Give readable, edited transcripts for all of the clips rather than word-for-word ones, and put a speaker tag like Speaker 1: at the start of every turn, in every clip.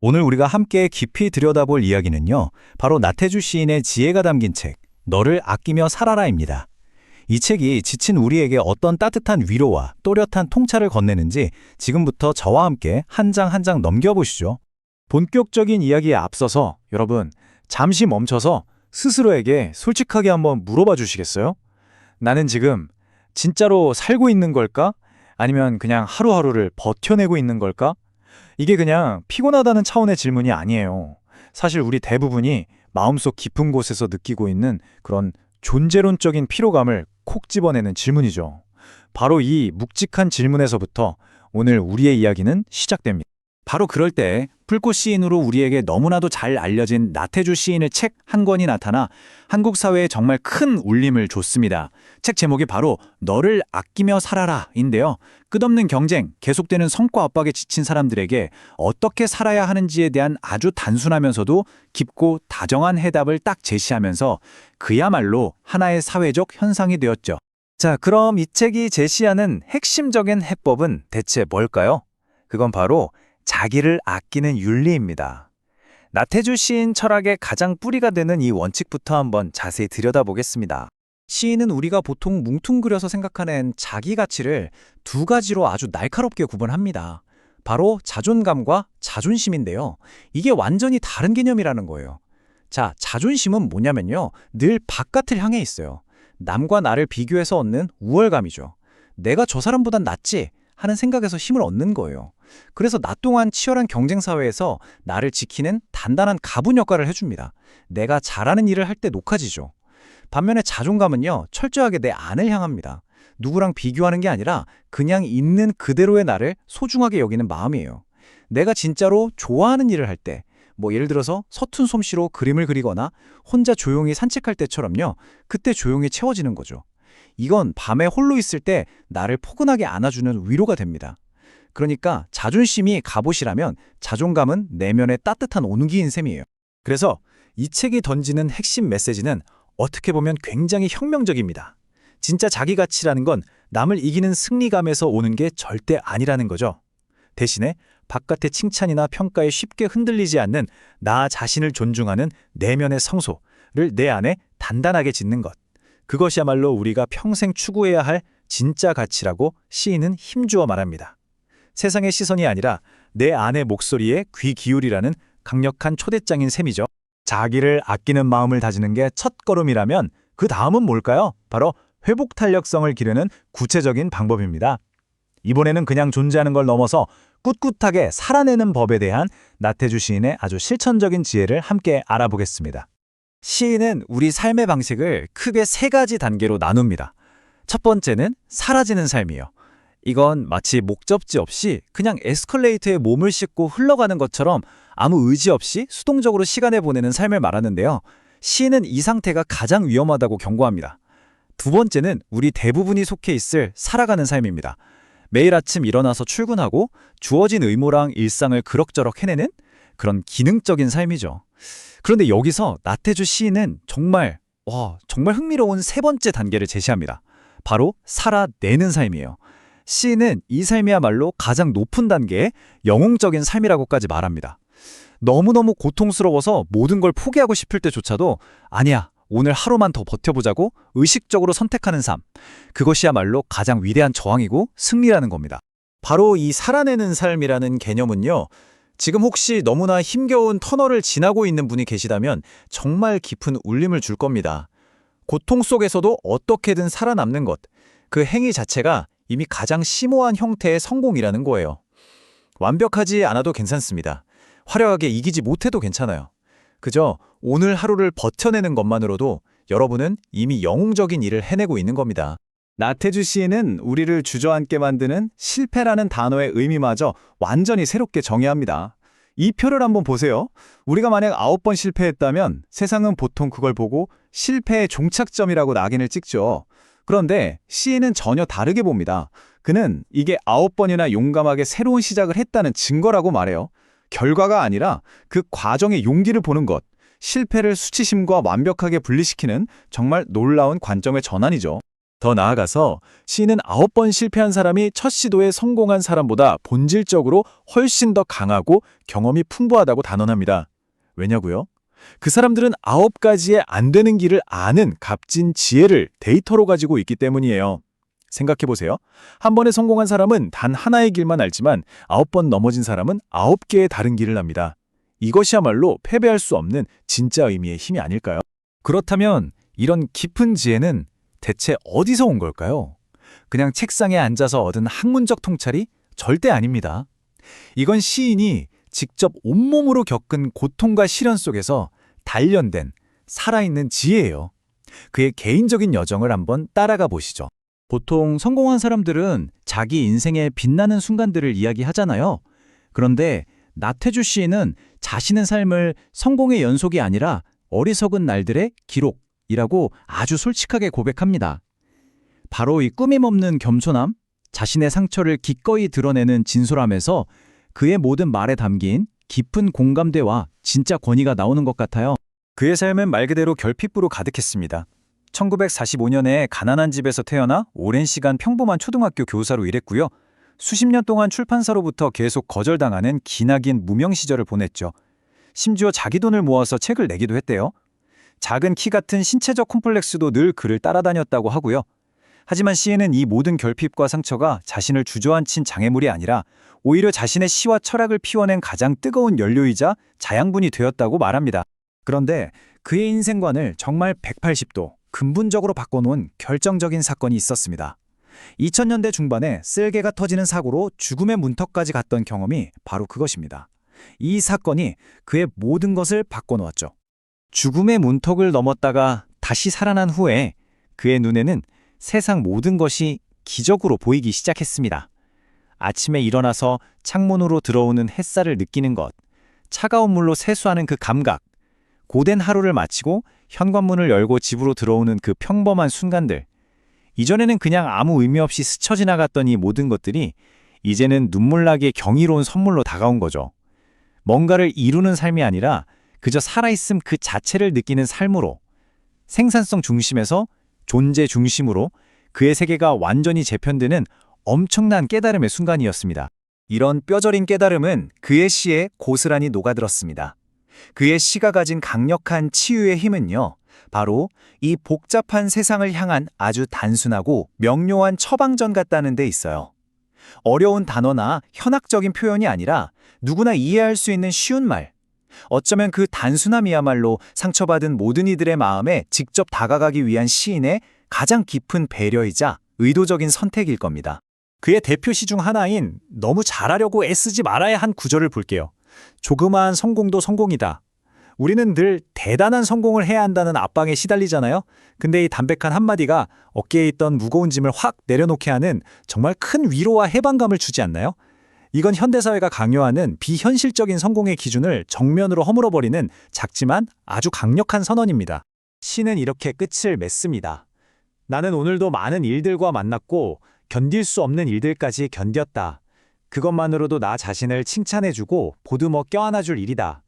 Speaker 1: 오늘 우리가 함께 깊이 들여다볼 이야기는요, 바로 나태주 시인의 지혜가 담긴 책, 너를 아끼며 살아라입니다. 이 책이 지친 우리에게 어떤 따뜻한 위로와 또렷한 통찰을 건네는지 지금부터 저와 함께 한 장 한 장 넘겨보시죠.
Speaker 2: 본격적인 이야기에 앞서서 여러분, 잠시 멈춰서 스스로에게 솔직하게 한번 물어봐 주시겠어요? 나는 지금 진짜로 살고 있는 걸까? 아니면 그냥 하루하루를 버텨내고 있는 걸까? 이게 그냥 피곤하다는 차원의 질문이 아니에요. 사실 우리 대부분이 마음속 깊은 곳에서 느끼고 있는 그런 존재론적인 피로감을 콕 집어내는 질문이죠. 바로 이 묵직한 질문에서부터 오늘 우리의 이야기는 시작됩니다.
Speaker 1: 바로 그럴 때 풀꽃 시인으로 우리에게 너무나도 잘 알려진 나태주 시인의 책 한 권이 나타나 한국 사회에 정말 큰 울림을 줬습니다. 책 제목이 바로 너를 아끼며 살아라인데요. 끝없는 경쟁, 계속되는 성과 압박에 지친 사람들에게 어떻게 살아야 하는지에 대한 아주 단순하면서도 깊고 다정한 해답을 딱 제시하면서 그야말로 하나의 사회적 현상이 되었죠. 자, 그럼 이 책이 제시하는 핵심적인 해법은 대체 뭘까요? 그건 바로 자기를 아끼는 윤리입니다. 나태주 시인 철학의 가장 뿌리가 되는 이 원칙부터 한번 자세히 들여다보겠습니다. 시인은 우리가 보통 뭉뚱그려서 생각하는 자기 가치를 두 가지로 아주 날카롭게 구분합니다. 바로 자존감과 자존심인데요. 이게 완전히 다른 개념이라는 거예요. 자, 자존심은 뭐냐면요, 늘 바깥을 향해 있어요. 남과 나를 비교해서 얻는 우월감이죠. 내가 저 사람보단 낫지 하는 생각에서 힘을 얻는 거예요. 그래서 나 또한 치열한 경쟁 사회에서 나를 지키는 단단한 가분 역할을 해줍니다. 내가 잘하는 일을 할 때 녹아지죠. 반면에 자존감은요, 철저하게 내 안을 향합니다. 누구랑 비교하는 게 아니라 그냥 있는 그대로의 나를 소중하게 여기는 마음이에요. 내가 진짜로 좋아하는 일을 할 때, 예를 들어서 서툰 솜씨로 그림을 그리거나 혼자 조용히 산책할 때처럼요, 그때 조용히 채워지는 거죠. 이건 밤에 홀로 있을 때 나를 포근하게 안아주는 위로가 됩니다. 그러니까 자존심이 갑옷이라면 자존감은 내면의 따뜻한 온기인 셈이에요. 그래서 이 책이 던지는 핵심 메시지는 어떻게 보면 굉장히 혁명적입니다. 진짜 자기 가치라는 건 남을 이기는 승리감에서 오는 게 절대 아니라는 거죠. 대신에 바깥의 칭찬이나 평가에 쉽게 흔들리지 않는 나 자신을 존중하는 내면의 성소를 내 안에 단단하게 짓는 것. 그것이야말로 우리가 평생 추구해야 할 진짜 가치라고 시인은 힘주어 말합니다. 세상의 시선이 아니라 내 안의 목소리에 귀 기울이라는 강력한 초대장인 셈이죠. 자기를 아끼는 마음을 다지는 게 첫걸음이라면 그 다음은 뭘까요? 바로 회복 탄력성을 기르는 구체적인 방법입니다. 이번에는 그냥 존재하는 걸 넘어서 꿋꿋하게 살아내는 법에 대한 나태주 시인의 아주 실천적인 지혜를 함께 알아보겠습니다. 시인은 우리 삶의 방식을 크게 세 가지 단계로 나눕니다. 첫 번째는 사라지는 삶이에요. 이건 마치 목적지 없이 그냥 에스컬레이터에 몸을 싣고 흘러가는 것처럼 아무 의지 없이 수동적으로 시간을 보내는 삶을 말하는데요. 시인은 이 상태가 가장 위험하다고 경고합니다. 두 번째는 우리 대부분이 속해 있을 살아가는 삶입니다. 매일 아침 일어나서 출근하고 주어진 의무랑 일상을 그럭저럭 해내는 그런 기능적인 삶이죠. 그런데 여기서 나태주 시인은 정말 흥미로운 세 번째 단계를 제시합니다. 바로 살아내는 삶이에요. 시인은 이 삶이야말로 가장 높은 단계의 영웅적인 삶이라고까지 말합니다. 너무너무 고통스러워서 모든 걸 포기하고 싶을 때조차도 아니야, 오늘 하루만 더 버텨보자고 의식적으로 선택하는 삶. 그것이야말로 가장 위대한 저항이고 승리라는 겁니다. 바로 이 살아내는 삶이라는 개념은요, 지금 혹시 너무나 힘겨운 터널을 지나고 있는 분이 계시다면 정말 깊은 울림을 줄 겁니다. 고통 속에서도 어떻게든 살아남는 것, 그 행위 자체가 이미 가장 심오한 형태의 성공이라는 거예요. 완벽하지 않아도 괜찮습니다. 화려하게 이기지 못해도 괜찮아요. 그저 오늘 하루를 버텨내는 것만으로도 여러분은 이미 영웅적인 일을 해내고 있는 겁니다. 나태주 시인은 우리를 주저앉게 만드는 실패라는 단어의 의미마저 완전히 새롭게 정의합니다. 이 표를 한번 보세요. 우리가 만약 9번 실패했다면 세상은 보통 그걸 보고 실패의 종착점이라고 낙인을 찍죠. 그런데 시인은 전혀 다르게 봅니다. 그는 이게 9번이나 용감하게 새로운 시작을 했다는 증거라고 말해요. 결과가 아니라 그 과정의 용기를 보는 것, 실패를 수치심과 완벽하게 분리시키는 정말 놀라운 관점의 전환이죠. 더 나아가서 시인은 9번 실패한 사람이 첫 시도에 성공한 사람보다 본질적으로 훨씬 더 강하고 경험이 풍부하다고 단언합니다. 왜냐고요? 그 사람들은 9가지의 안 되는 길을 아는 값진 지혜를 데이터로 가지고 있기 때문이에요. 생각해보세요. 한 번에 성공한 사람은 단 하나의 길만 알지만 9번 넘어진 사람은 9개의 다른 길을 압니다. 이것이야말로 패배할 수 없는 진짜 의미의 힘이 아닐까요? 그렇다면 이런 깊은 지혜는 대체 어디서 온 걸까요? 그냥 책상에 앉아서 얻은 학문적 통찰이 절대 아닙니다. 이건 시인이 직접 온몸으로 겪은 고통과 시련 속에서 단련된 살아있는 지혜예요. 그의 개인적인 여정을 한번 따라가 보시죠. 보통 성공한 사람들은 자기 인생의 빛나는 순간들을 이야기하잖아요. 그런데 나태주 시인은 자신의 삶을 성공의 연속이 아니라 어리석은 날들의 기록이라고 아주 솔직하게 고백합니다. 바로 이 꾸밈없는 겸손함, 자신의 상처를 기꺼이 드러내는 진솔함에서 그의 모든 말에 담긴 깊은 공감대와 진짜 권위가 나오는 것 같아요. 그의 삶은 말 그대로 결핍부로 가득했습니다. 1945년에 가난한 집에서 태어나 오랜 시간 평범한 초등학교 교사로 일했고요. 수십 년 동안 출판사로부터 계속 거절당하는 기나긴 무명 시절을 보냈죠. 심지어 자기 돈을 모아서 책을 내기도 했대요. 작은 키 같은 신체적 콤플렉스도 늘 그를 따라다녔다고 하고요. 하지만 시인은 이 모든 결핍과 상처가 자신을 주저앉힌 장애물이 아니라 오히려 자신의 시와 철학을 피워낸 가장 뜨거운 연료이자 자양분이 되었다고 말합니다. 그런데 그의 인생관을 정말 180도 근본적으로 바꿔놓은 결정적인 사건이 있었습니다. 2000년대 중반에 쓸개가 터지는 사고로 죽음의 문턱까지 갔던 경험이 바로 그것입니다. 이 사건이 그의 모든 것을 바꿔놓았죠. 죽음의 문턱을 넘었다가 다시 살아난 후에 그의 눈에는 세상 모든 것이 기적으로 보이기 시작했습니다. 아침에 일어나서 창문으로 들어오는 햇살을 느끼는 것, 차가운 물로 세수하는 그 감각, 고된 하루를 마치고 현관문을 열고 집으로 들어오는 그 평범한 순간들. 이전에는 그냥 아무 의미 없이 스쳐 지나갔던 이 모든 것들이 이제는 눈물나게 경이로운 선물로 다가온 거죠. 뭔가를 이루는 삶이 아니라 그저 살아있음 그 자체를 느끼는 삶으로, 생산성 중심에서 존재 중심으로 그의 세계가 완전히 재편되는 엄청난 깨달음의 순간이었습니다. 이런 뼈저린 깨달음은 그의 시에 고스란히 녹아들었습니다. 그의 시가 가진 강력한 치유의 힘은요, 바로 이 복잡한 세상을 향한 아주 단순하고 명료한 처방전 같다는 데 있어요. 어려운 단어나 현학적인 표현이 아니라 누구나 이해할 수 있는 쉬운 말. 어쩌면 그 단순함이야말로 상처받은 모든 이들의 마음에 직접 다가가기 위한 시인의 가장 깊은 배려이자 의도적인 선택일 겁니다. 그의 대표시 중 하나인 너무 잘하려고 애쓰지 말아야 한 구절을 볼게요. 조그마한 성공도 성공이다. 우리는 늘 대단한 성공을 해야 한다는 압박에 시달리잖아요. 근데 이 담백한 한마디가 어깨에 있던 무거운 짐을 확 내려놓게 하는 정말 큰 위로와 해방감을 주지 않나요? 이건 현대사회가 강요하는 비현실적인 성공의 기준을 정면으로 허물어버리는 작지만 아주 강력한 선언입니다. 시는 이렇게 끝을 맺습니다. 나는 오늘도 많은 일들과 만났고 견딜 수 없는 일들까지 견뎠다. 그것만으로도 나 자신을 칭찬해주고 보듬어 껴안아줄 일이다.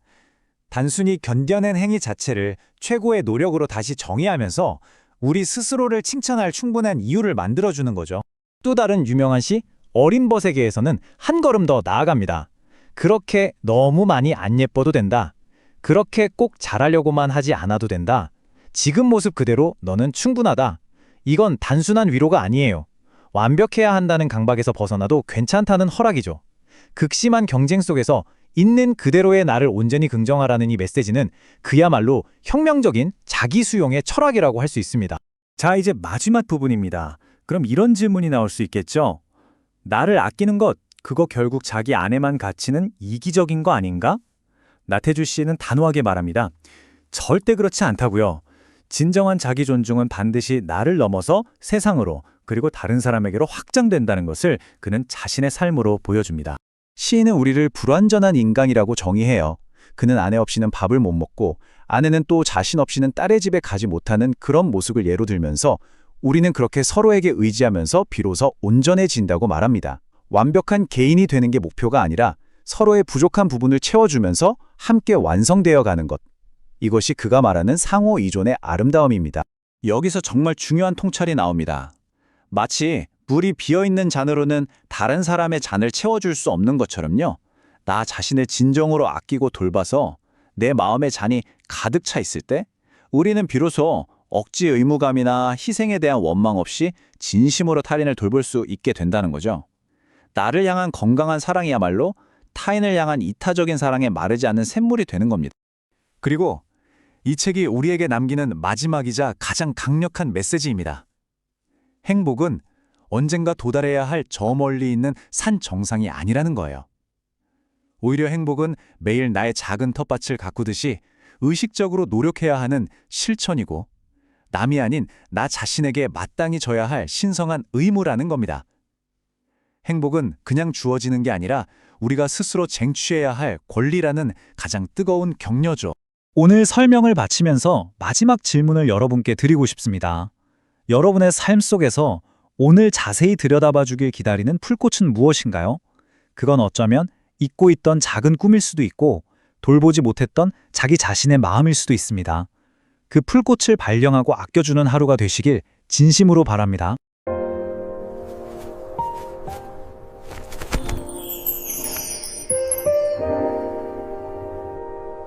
Speaker 1: 단순히 견뎌낸 행위 자체를 최고의 노력으로 다시 정의하면서 우리 스스로를 칭찬할 충분한 이유를 만들어주는 거죠. 또 다른 유명한 시 어린 벗에게에서는 한 걸음 더 나아갑니다. 그렇게 너무 많이 안 예뻐도 된다. 그렇게 꼭 잘하려고만 하지 않아도 된다. 지금 모습 그대로 너는 충분하다. 이건 단순한 위로가 아니에요. 완벽해야 한다는 강박에서 벗어나도 괜찮다는 허락이죠. 극심한 경쟁 속에서 있는 그대로의 나를 온전히 긍정하라는 이 메시지는 그야말로 혁명적인 자기 수용의 철학이라고 할 수 있습니다. 자, 이제 마지막 부분입니다. 그럼 이런 질문이 나올 수 있겠죠? 나를 아끼는 것, 그거 결국 자기 안에만 갇히는 이기적인 거 아닌가? 나태주 씨는 단호하게 말합니다. 절대 그렇지 않다고요. 진정한 자기 존중은 반드시 나를 넘어서 세상으로 그리고 다른 사람에게로 확장된다는 것을 그는 자신의 삶으로 보여줍니다. 시인은 우리를 불완전한 인간이라고 정의해요. 그는 아내 없이는 밥을 못 먹고 아내는 또 자신 없이는 딸의 집에 가지 못하는 그런 모습을 예로 들면서 우리는 그렇게 서로에게 의지하면서 비로소 온전해진다고 말합니다. 완벽한 개인이 되는 게 목표가 아니라 서로의 부족한 부분을 채워주면서 함께 완성되어 가는 것. 이것이 그가 말하는 상호 이존의 아름다움입니다. 여기서 정말 중요한 통찰이 나옵니다. 마치 물이 비어있는 잔으로는 다른 사람의 잔을 채워줄 수 없는 것처럼요. 나 자신을 진정으로 아끼고 돌봐서 내 마음의 잔이 가득 차 있을 때 우리는 비로소 억지 의무감이나 희생에 대한 원망 없이 진심으로 타인을 돌볼 수 있게 된다는 거죠. 나를 향한 건강한 사랑이야말로 타인을 향한 이타적인 사랑에 마르지 않는 샘물이 되는 겁니다. 그리고 이 책이 우리에게 남기는 마지막이자 가장 강력한 메시지입니다. 행복은 언젠가 도달해야 할 저 멀리 있는 산 정상이 아니라는 거예요. 오히려 행복은 매일 나의 작은 텃밭을 가꾸듯이 의식적으로 노력해야 하는 실천이고 남이 아닌 나 자신에게 마땅히 져야 할 신성한 의무라는 겁니다. 행복은 그냥 주어지는 게 아니라 우리가 스스로 쟁취해야 할 권리라는 가장 뜨거운 격려죠.
Speaker 3: 오늘 설명을 마치면서 마지막 질문을 여러분께 드리고 싶습니다. 여러분의 삶 속에서 오늘 자세히 들여다봐 주길 기다리는 풀꽃은 무엇인가요? 그건 어쩌면 잊고 있던 작은 꿈일 수도 있고 돌보지 못했던 자기 자신의 마음일 수도 있습니다. 그 풀꽃을 발령하고 아껴주는 하루가 되시길 진심으로 바랍니다.